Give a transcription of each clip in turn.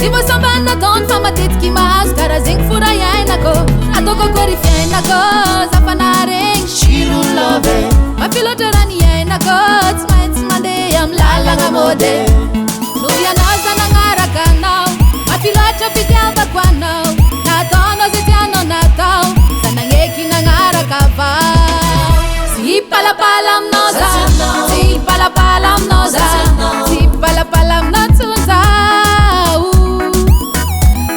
Tsy voasambana taony fa matetiky mahazo karaha zegny fora iainako ataoko akory fiainako zafana regny Shiro love mafiloatra raha ny iainako tsy maintsy mandeha amy lalagna mode noho ianao za nagnaraka anao mafiloatra fitiavako anao nataonao zay tianao natao za nagneky nagnaraka avao tsy palapala aminao za tsy palapala aminao za tsy palapala aminao tsonzao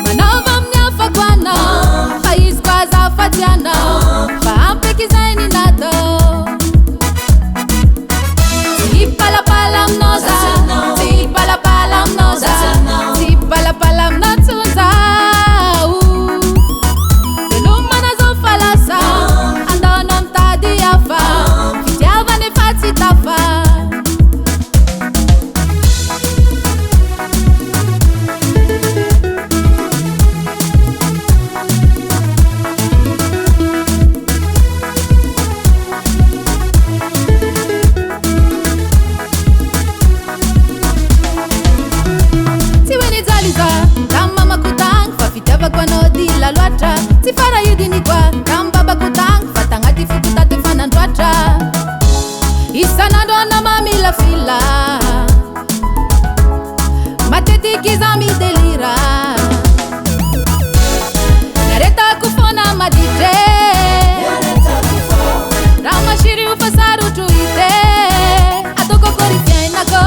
manaova amin'ny afako anao fa izy koa azafaty anao fa ampeky zay ny natao tsy palapala aminao za tsy palapala aminao za tsy palapala aminao tsonzao velomana zao falasa andaonao mitady hafa fitiavana efa tsy tafa loatra tsy farahidiny koa tamy babako tagny fa tagnaty fototato efa nandroatra isanandro ana mamila fila matetiky za midelira naretako fona madite raha mashiry ho fa sarotro ite ataoko akory fiainako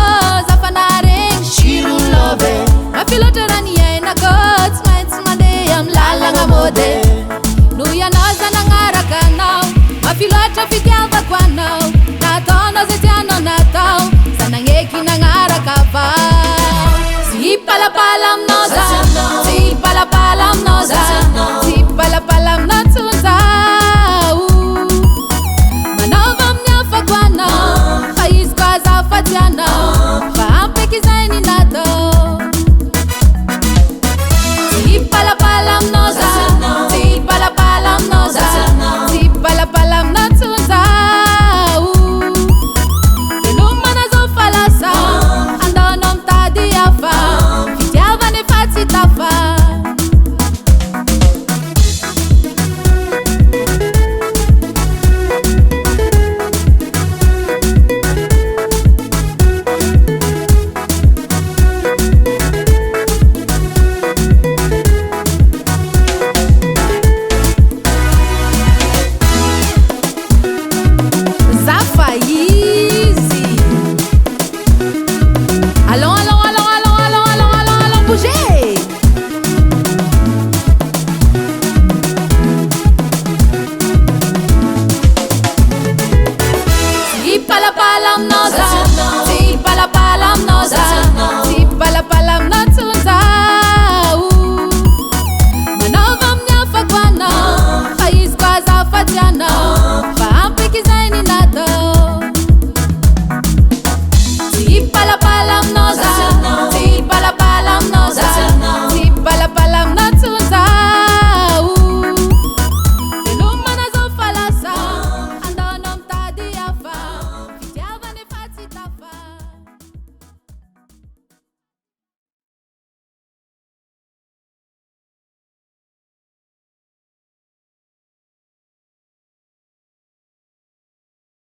zafana regny Shiro love mafiloatra raha ny iainako tsy maintsy mandeha amy lalagna mode noho ianao za nagnaraka anao mafiloatra fitiavako anao